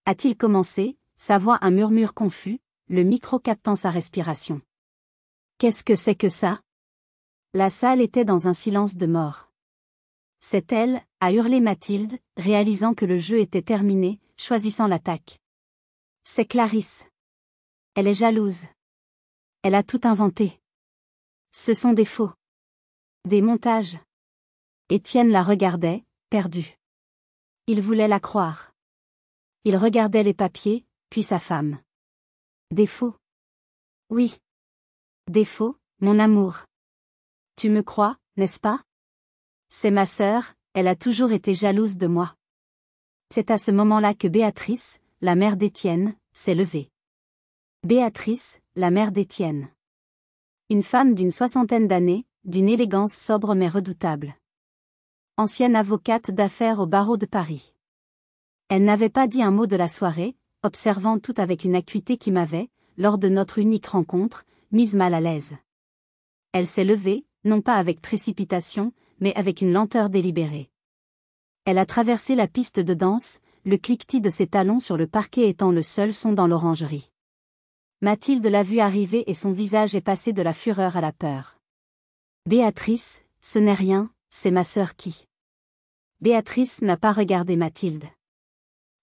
A-t-il commencé, sa voix un murmure confus, le micro captant sa respiration. Qu'est-ce que c'est que ça? La salle était dans un silence de mort. C'est elle, a hurlé Mathilde, réalisant que le jeu était terminé, choisissant l'attaque. C'est Clarisse. Elle est jalouse. Elle a tout inventé. Ce sont des faux. Des montages. Étienne la regardait, perdu. Il voulait la croire. Il regardait les papiers, puis sa femme. Des faux. Oui. Des faux, mon amour. Tu me crois, n'est-ce pas? C'est ma sœur, elle a toujours été jalouse de moi. C'est à ce moment-là que Béatrice, la mère d'Étienne, s'est levée. Béatrice, la mère d'Étienne. Une femme d'une 60aine d'années, d'une élégance sobre mais redoutable. Ancienne avocate d'affaires au barreau de Paris. Elle n'avait pas dit un mot de la soirée, observant tout avec une acuité qui m'avait, lors de notre unique rencontre, mise mal à l'aise. Elle s'est levée, non pas avec précipitation, mais avec une lenteur délibérée. Elle a traversé la piste de danse, le cliquetis de ses talons sur le parquet étant le seul son dans l'orangerie. Mathilde l'a vue arriver et son visage est passé de la fureur à la peur. Béatrice, ce n'est rien, c'est ma sœur qui. Béatrice n'a pas regardé Mathilde.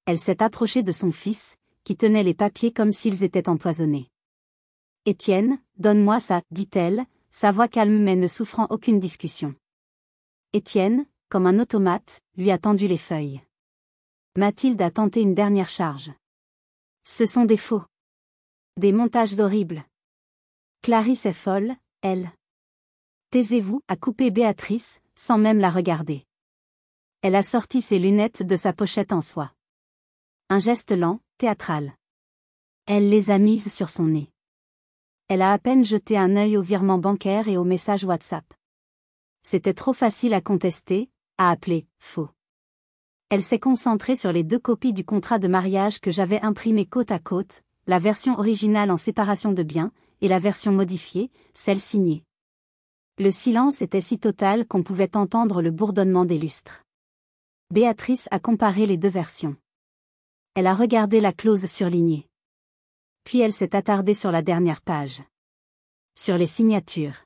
Elle s'est approchée de son fils, qui tenait les papiers comme s'ils étaient empoisonnés. Étienne, donne-moi ça, dit-elle, sa voix calme mais ne souffrant aucune discussion. Étienne, comme un automate, lui a tendu les feuilles. Mathilde a tenté une dernière charge. Ce sont des faux. Des montages horribles. Clarisse est folle, elle. Taisez-vous, a coupé Béatrice, sans même la regarder. Elle a sorti ses lunettes de sa pochette en soie. Un geste lent, théâtral. Elle les a mises sur son nez. Elle a à peine jeté un œil au virement bancaire et aux messages WhatsApp. C'était trop facile à contester, à appeler faux. Elle s'est concentrée sur les 2 copies du contrat de mariage que j'avais imprimées côte à côte, la version originale en séparation de biens, et la version modifiée, celle signée. Le silence était si total qu'on pouvait entendre le bourdonnement des lustres. Béatrice a comparé les 2 versions. Elle a regardé la clause surlignée. Puis elle s'est attardée sur la dernière page. Sur les signatures.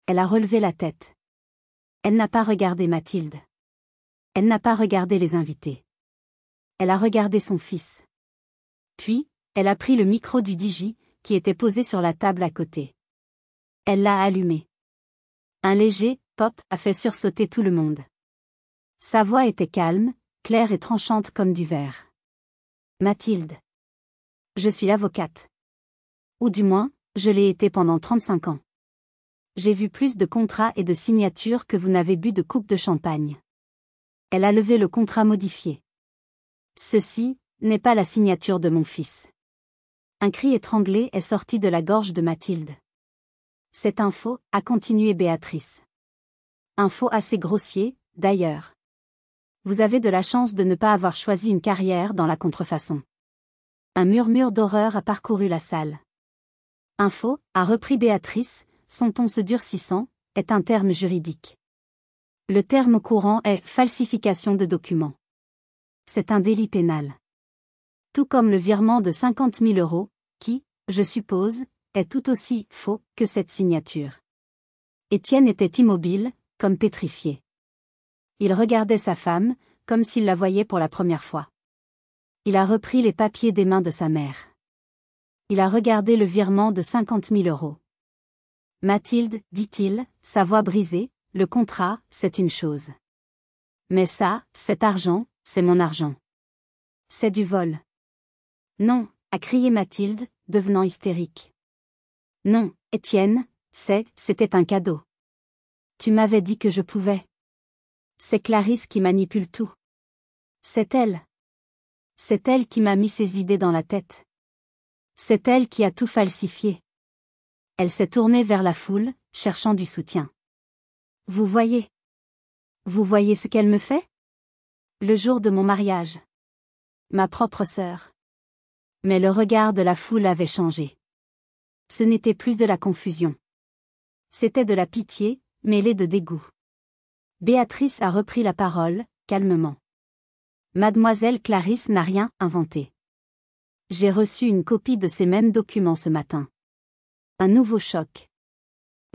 Elle a relevé la tête. Elle n'a pas regardé Mathilde. Elle n'a pas regardé les invités. Elle a regardé son fils. Puis, elle a pris le micro du DJ, qui était posé sur la table à côté. Elle l'a allumé. Un léger pop a fait sursauter tout le monde. Sa voix était calme, claire et tranchante comme du verre. Mathilde. Je suis avocate. Ou du moins, je l'ai été pendant 35 ans. J'ai vu plus de contrats et de signatures que vous n'avez bu de coupes de champagne. Elle a levé le contrat modifié. Ceci n'est pas la signature de mon fils. Un cri étranglé est sorti de la gorge de Mathilde. C'est un faux, a continué Béatrice. Un faux assez grossier, d'ailleurs. Vous avez de la chance de ne pas avoir choisi une carrière dans la contrefaçon. Un murmure d'horreur a parcouru la salle. Un faux, a repris Béatrice, son ton se durcissant, est un terme juridique. Le terme courant est falsification de documents. C'est un délit pénal. Tout comme le virement de 50 000 €, qui, je suppose, est tout aussi faux que cette signature. Étienne était immobile, comme pétrifié. Il regardait sa femme, comme s'il la voyait pour la première fois. Il a repris les papiers des mains de sa mère. Il a regardé le virement de 50 000 €. Mathilde, dit-il, sa voix brisée, le contrat, c'est une chose. Mais ça, cet argent, c'est mon argent. C'est du vol. Non, a crié Mathilde, devenant hystérique. Non, Étienne, c'était un cadeau. Tu m'avais dit que je pouvais. C'est Clarisse qui manipule tout. C'est elle. C'est elle qui m'a mis ces idées dans la tête. C'est elle qui a tout falsifié. Elle s'est tournée vers la foule, cherchant du soutien. Vous voyez. Vous voyez ce qu'elle me fait? Le jour de mon mariage. Ma propre sœur. Mais le regard de la foule avait changé. Ce n'était plus de la confusion. C'était de la pitié, mêlée de dégoût. Béatrice a repris la parole, calmement. Mademoiselle Clarisse n'a rien inventé. J'ai reçu une copie de ces mêmes documents ce matin. Un nouveau choc.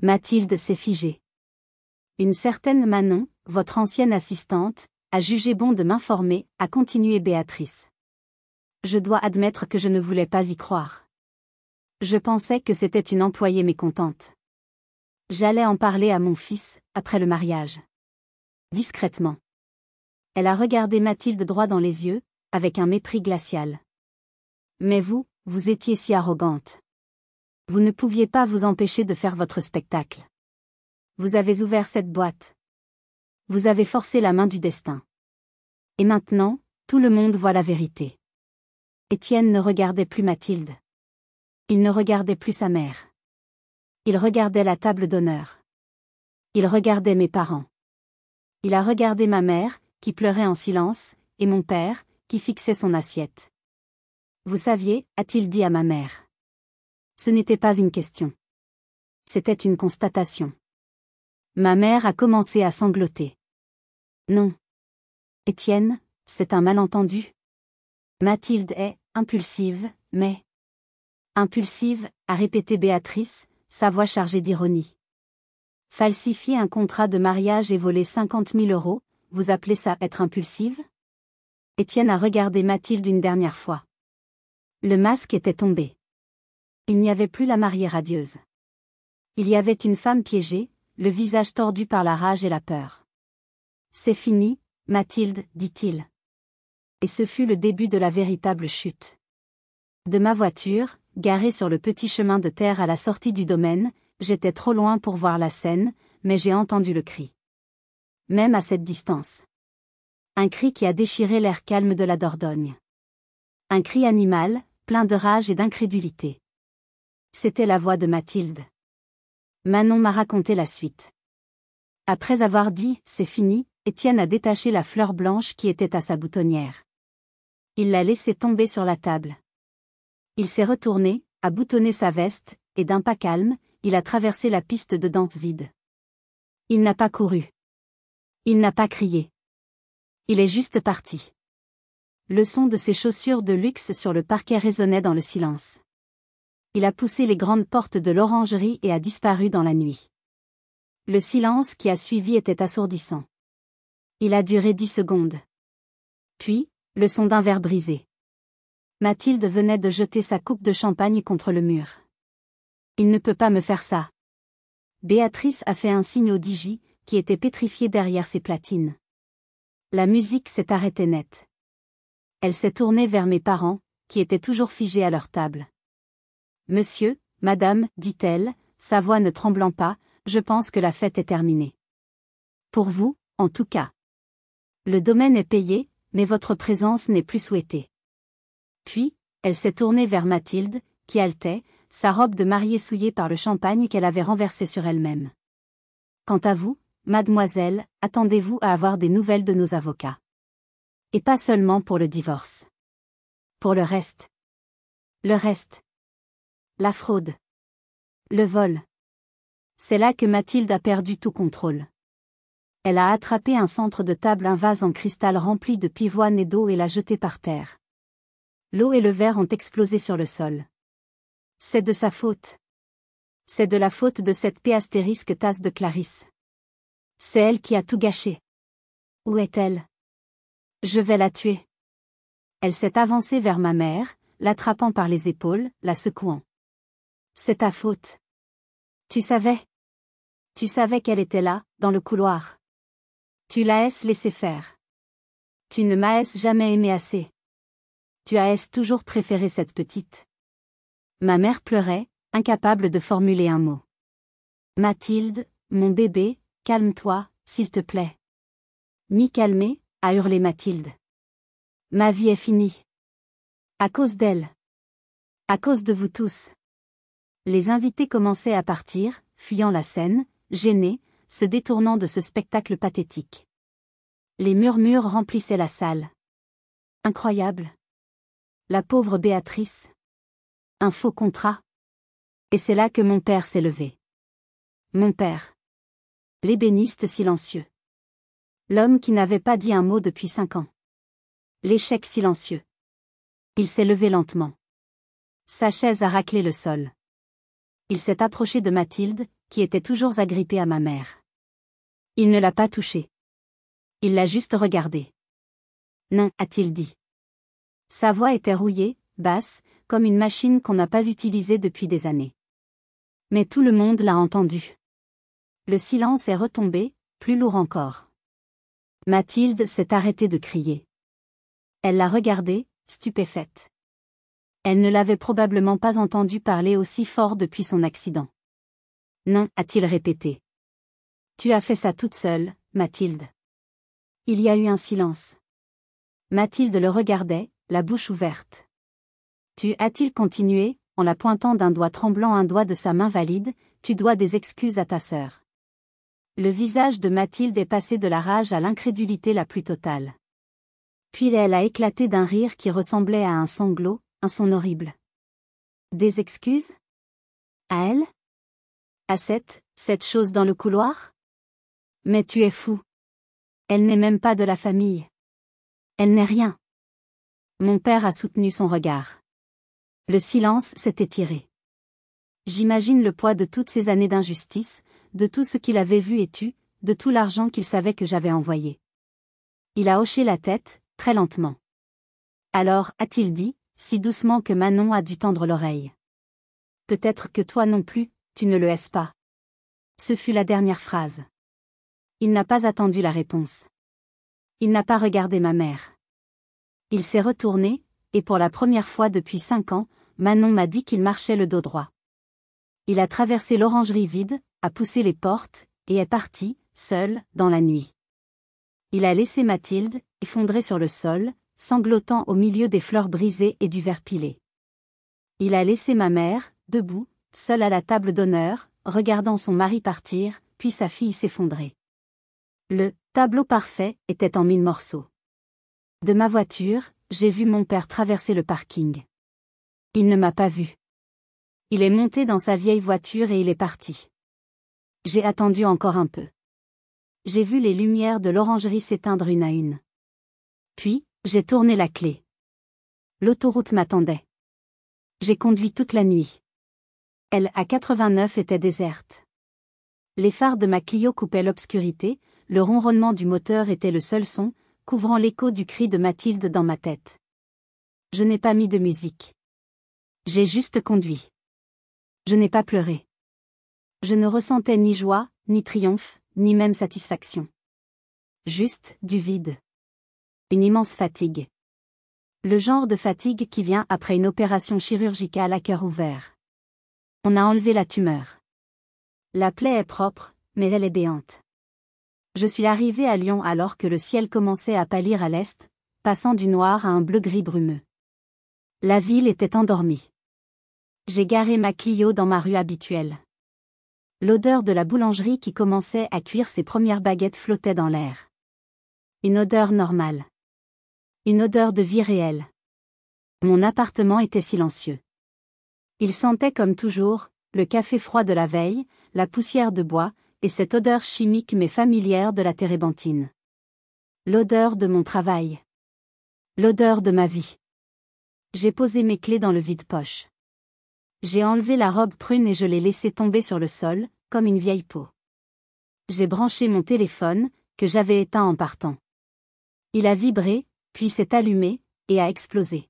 Mathilde s'est figée. Une certaine Manon, votre ancienne assistante, a jugé bon de m'informer, a continué Béatrice. Je dois admettre que je ne voulais pas y croire. Je pensais que c'était une employée mécontente. J'allais en parler à mon fils, après le mariage. Discrètement. Elle a regardé Mathilde droit dans les yeux, avec un mépris glacial. Mais vous étiez si arrogante. Vous ne pouviez pas vous empêcher de faire votre spectacle. Vous avez ouvert cette boîte. Vous avez forcé la main du destin. Et maintenant, tout le monde voit la vérité. Étienne ne regardait plus Mathilde. Il ne regardait plus sa mère. Il regardait la table d'honneur. Il regardait mes parents. Il a regardé ma mère, qui pleurait en silence, et mon père, qui fixait son assiette. Vous saviez, a-t-il dit à ma mère. Ce n'était pas une question. C'était une constatation. Ma mère a commencé à sangloter. Non. Étienne, c'est un malentendu. Mathilde est impulsive, mais... Impulsive, a répété Béatrice, sa voix chargée d'ironie. Falsifier un contrat de mariage et voler 50 000 €, vous appelez ça être impulsive? Étienne a regardé Mathilde une dernière fois. Le masque était tombé. Il n'y avait plus la mariée radieuse. Il y avait une femme piégée, le visage tordu par la rage et la peur. C'est fini, Mathilde, dit-il. Et ce fut le début de la véritable chute. De ma voiture, garée sur le petit chemin de terre à la sortie du domaine, j'étais trop loin pour voir la scène, mais j'ai entendu le cri. Même à cette distance. Un cri qui a déchiré l'air calme de la Dordogne. Un cri animal, plein de rage et d'incrédulité. C'était la voix de Mathilde. Manon m'a raconté la suite. Après avoir dit « c'est fini », Étienne a détaché la fleur blanche qui était à sa boutonnière. Il l'a laissée tomber sur la table. Il s'est retourné, a boutonné sa veste, et d'un pas calme, il a traversé la piste de danse vide. Il n'a pas couru. Il n'a pas crié. Il est juste parti. Le son de ses chaussures de luxe sur le parquet résonnait dans le silence. Il a poussé les grandes portes de l'orangerie et a disparu dans la nuit. Le silence qui a suivi était assourdissant. Il a duré 10 secondes. Puis, le son d'un verre brisé. Mathilde venait de jeter sa coupe de champagne contre le mur. Il ne peut pas me faire ça. Béatrice a fait un signe au DJ, qui était pétrifié derrière ses platines. La musique s'est arrêtée net. Elle s'est tournée vers mes parents, qui étaient toujours figés à leur table. Monsieur, madame, dit-elle, sa voix ne tremblant pas, je pense que la fête est terminée. Pour vous, en tout cas. Le domaine est payé, mais votre présence n'est plus souhaitée. Puis, elle s'est tournée vers Mathilde, qui haletait, sa robe de mariée souillée par le champagne qu'elle avait renversé sur elle-même. Quant à vous, mademoiselle, attendez-vous à avoir des nouvelles de nos avocats. Et pas seulement pour le divorce. Pour le reste. Le reste. La fraude. Le vol. C'est là que Mathilde a perdu tout contrôle. Elle a attrapé un centre de table, un vase en cristal rempli de pivoine et d'eau et l'a jeté par terre. L'eau et le verre ont explosé sur le sol. C'est de sa faute. C'est de la faute de cette P* tasse de Clarisse. C'est elle qui a tout gâché. Où est-elle? Je vais la tuer. Elle s'est avancée vers ma mère, l'attrapant par les épaules, la secouant. C'est ta faute. Tu savais. Tu savais qu'elle était là, dans le couloir. Tu l'as laissé faire. Tu ne m'as jamais aimé assez. Tu as toujours préféré cette petite. Ma mère pleurait, incapable de formuler un mot. Mathilde, mon bébé, calme-toi, s'il te plaît. M'y calmer, a hurlé Mathilde. Ma vie est finie. À cause d'elle. À cause de vous tous. Les invités commençaient à partir, fuyant la scène, gênés, se détournant de ce spectacle pathétique. Les murmures remplissaient la salle. Incroyable. La pauvre Béatrice. Un faux contrat. Et c'est là que mon père s'est levé. Mon père. L'ébéniste silencieux. L'homme qui n'avait pas dit un mot depuis 5 ans. L'échec silencieux. Il s'est levé lentement. Sa chaise a raclé le sol. Il s'est approché de Mathilde, qui était toujours agrippée à ma mère. Il ne l'a pas touchée. Il l'a juste regardée. Non, a-t-il dit. Sa voix était rouillée, basse, comme une machine qu'on n'a pas utilisée depuis des années. Mais tout le monde l'a entendu. Le silence est retombé, plus lourd encore. Mathilde s'est arrêtée de crier. Elle l'a regardé, stupéfaite. Elle ne l'avait probablement pas entendu parler aussi fort depuis son accident. Non, a-t-il répété. Tu as fait ça toute seule, Mathilde. Il y a eu un silence. Mathilde le regardait, la bouche ouverte. Tu a-t-il continué, en la pointant d'un doigt tremblant un doigt de sa main valide, tu dois des excuses à ta sœur. Le visage de Mathilde est passé de la rage à l'incrédulité la plus totale. Puis elle a éclaté d'un rire qui ressemblait à un sanglot, un son horrible. Des excuses? À elle? À cette chose dans le couloir? Mais tu es fou. Elle n'est même pas de la famille. Elle n'est rien. Mon père a soutenu son regard. Le silence s'est étiré. J'imagine le poids de toutes ces années d'injustice, de tout ce qu'il avait vu et tu, de tout l'argent qu'il savait que j'avais envoyé. Il a hoché la tête, très lentement. Alors, a-t-il dit, si doucement que Manon a dû tendre l'oreille. Peut-être que toi non plus, tu ne le hais pas. Ce fut la dernière phrase. Il n'a pas attendu la réponse. Il n'a pas regardé ma mère. Il s'est retourné, et pour la première fois depuis 5 ans, Manon m'a dit qu'il marchait le dos droit. Il a traversé l'orangerie vide, a poussé les portes, et est parti, seul, dans la nuit. Il a laissé Mathilde, effondrée sur le sol, sanglotant au milieu des fleurs brisées et du verre pilé. Il a laissé ma mère, debout, seule à la table d'honneur, regardant son mari partir, puis sa fille s'effondrer. Le tableau parfait était en 1000 morceaux. De ma voiture, j'ai vu mon père traverser le parking. Il ne m'a pas vu. Il est monté dans sa vieille voiture et il est parti. J'ai attendu encore un peu. J'ai vu les lumières de l'orangerie s'éteindre une à une. Puis, j'ai tourné la clé. L'autoroute m'attendait. J'ai conduit toute la nuit. Elle, à 89, était déserte. Les phares de ma Clio coupaient l'obscurité, le ronronnement du moteur était le seul son, couvrant l'écho du cri de Mathilde dans ma tête. Je n'ai pas mis de musique. J'ai juste conduit. Je n'ai pas pleuré. Je ne ressentais ni joie, ni triomphe, ni même satisfaction. Juste, du vide. Une immense fatigue. Le genre de fatigue qui vient après une opération chirurgicale à cœur ouvert. On a enlevé la tumeur. La plaie est propre, mais elle est béante. Je suis arrivé à Lyon alors que le ciel commençait à pâlir à l'est, passant du noir à un bleu-gris brumeux. La ville était endormie. J'ai garé ma Clio dans ma rue habituelle. L'odeur de la boulangerie qui commençait à cuire ses premières baguettes flottait dans l'air. Une odeur normale. Une odeur de vie réelle. Mon appartement était silencieux. Il sentait comme toujours, le café froid de la veille, la poussière de bois, et cette odeur chimique mais familière de la térébenthine. L'odeur de mon travail. L'odeur de ma vie. J'ai posé mes clés dans le vide-poche. J'ai enlevé la robe prune et je l'ai laissée tomber sur le sol, comme une vieille peau. J'ai branché mon téléphone, que j'avais éteint en partant. Il a vibré, puis s'est allumé, et a explosé.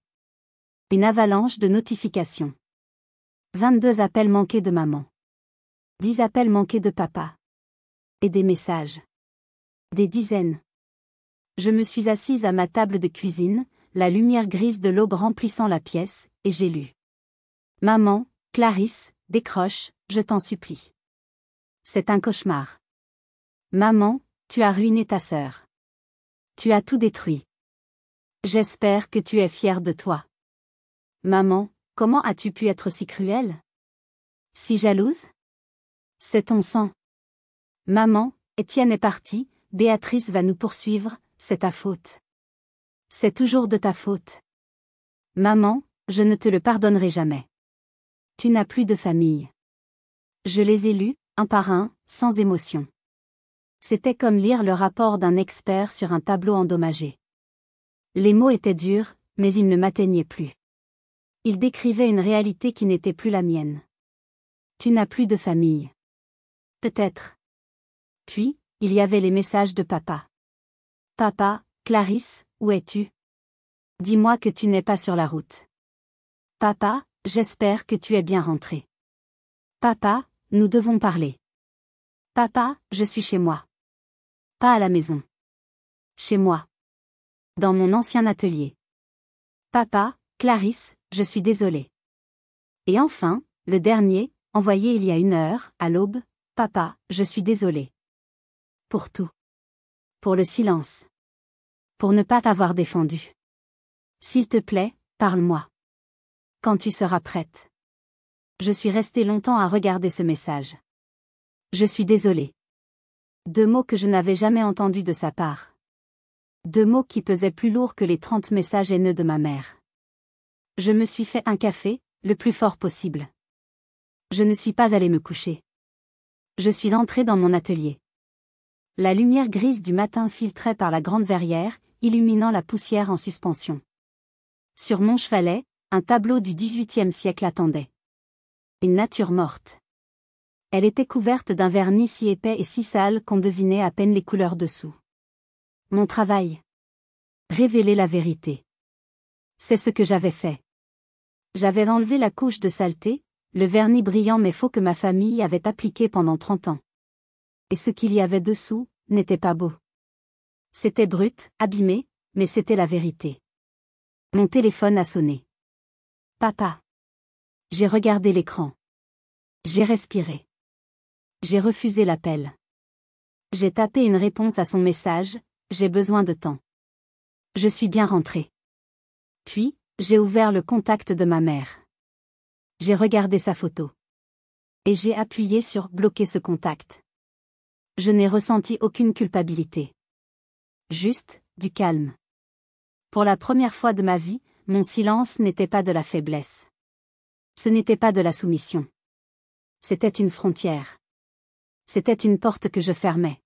Une avalanche de notifications. 22 appels manqués de maman. 10 appels manqués de papa. Et des messages. Des dizaines. Je me suis assise à ma table de cuisine, la lumière grise de l'aube remplissant la pièce, et j'ai lu. Maman, Clarisse, décroche, je t'en supplie. C'est un cauchemar. Maman, tu as ruiné ta sœur. Tu as tout détruit. J'espère que tu es fière de toi. Maman, comment as-tu pu être si cruelle? Si jalouse? C'est ton sang. Maman, Étienne est parti, Béatrice va nous poursuivre, c'est ta faute. C'est toujours de ta faute. Maman, je ne te le pardonnerai jamais. Tu n'as plus de famille. Je les ai lus, un par un, sans émotion. C'était comme lire le rapport d'un expert sur un tableau endommagé. Les mots étaient durs, mais ils ne m'atteignaient plus. Ils décrivaient une réalité qui n'était plus la mienne. Tu n'as plus de famille. Peut-être. Puis, il y avait les messages de papa. Papa, Clarisse, où es-tu? Dis-moi que tu n'es pas sur la route. Papa, j'espère que tu es bien rentré. Papa, nous devons parler. Papa, je suis chez moi. Pas à la maison. Chez moi. Dans mon ancien atelier. Papa, Clarisse, je suis désolée. Et enfin, le dernier, envoyé il y a 1 heure, à l'aube, Papa, je suis désolée. Pour tout. Pour le silence. Pour ne pas t'avoir défendu. S'il te plaît, parle-moi. Quand tu seras prête. Je suis restée longtemps à regarder ce message. Je suis désolée. 2 mots que je n'avais jamais entendus de sa part. 2 mots qui pesaient plus lourd que les 30 messages haineux de ma mère. Je me suis fait un café, le plus fort possible. Je ne suis pas allée me coucher. Je suis entrée dans mon atelier. La lumière grise du matin filtrait par la grande verrière, illuminant la poussière en suspension. Sur mon chevalet, un tableau du XVIIIe siècle attendait. Une nature morte. Elle était couverte d'un vernis si épais et si sale qu'on devinait à peine les couleurs dessous. Mon travail. Révéler la vérité. C'est ce que j'avais fait. J'avais enlevé la couche de saleté, le vernis brillant mais faux que ma famille avait appliqué pendant 30 ans. Et ce qu'il y avait dessous, n'était pas beau. C'était brut, abîmé, mais c'était la vérité. Mon téléphone a sonné. Papa. J'ai regardé l'écran. J'ai respiré. J'ai refusé l'appel. J'ai tapé une réponse à son message, j'ai besoin de temps. Je suis bien rentrée. Puis, j'ai ouvert le contact de ma mère. J'ai regardé sa photo. Et j'ai appuyé sur « Bloquer ce contact ». Je n'ai ressenti aucune culpabilité. Juste, du calme. Pour la première fois de ma vie, mon silence n'était pas de la faiblesse. Ce n'était pas de la soumission. C'était une frontière. C'était une porte que je fermais.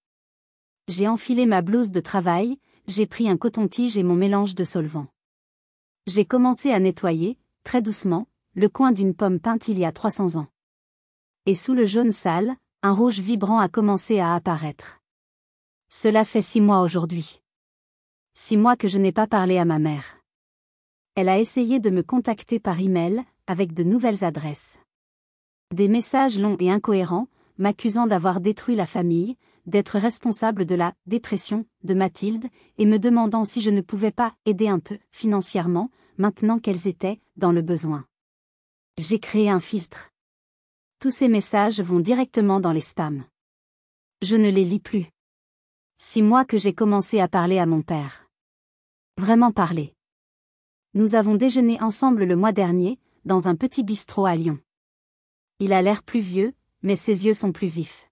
J'ai enfilé ma blouse de travail, j'ai pris un coton-tige et mon mélange de solvant. J'ai commencé à nettoyer, très doucement, le coin d'une pomme peinte il y a 300 ans. Et sous le jaune sale, un rouge vibrant a commencé à apparaître. Cela fait 6 mois aujourd'hui. 6 mois que je n'ai pas parlé à ma mère. Elle a essayé de me contacter par email, avec de nouvelles adresses. Des messages longs et incohérents, m'accusant d'avoir détruit la famille, d'être responsable de la dépression de Mathilde, et me demandant si je ne pouvais pas aider un peu, financièrement, maintenant qu'elles étaient dans le besoin. J'ai créé un filtre. Tous ces messages vont directement dans les spams. Je ne les lis plus. 6 mois que j'ai commencé à parler à mon père. Vraiment parler. Nous avons déjeuné ensemble le mois dernier, dans un petit bistrot à Lyon. Il a l'air plus vieux, mais ses yeux sont plus vifs.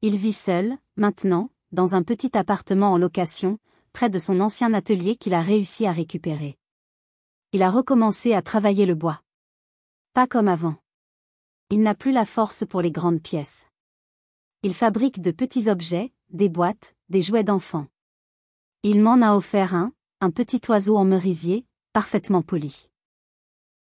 Il vit seul, maintenant, dans un petit appartement en location, près de son ancien atelier qu'il a réussi à récupérer. Il a recommencé à travailler le bois. Pas comme avant. Il n'a plus la force pour les grandes pièces. Il fabrique de petits objets, des boîtes, des jouets d'enfants. Il m'en a offert un petit oiseau en merisier, parfaitement poli.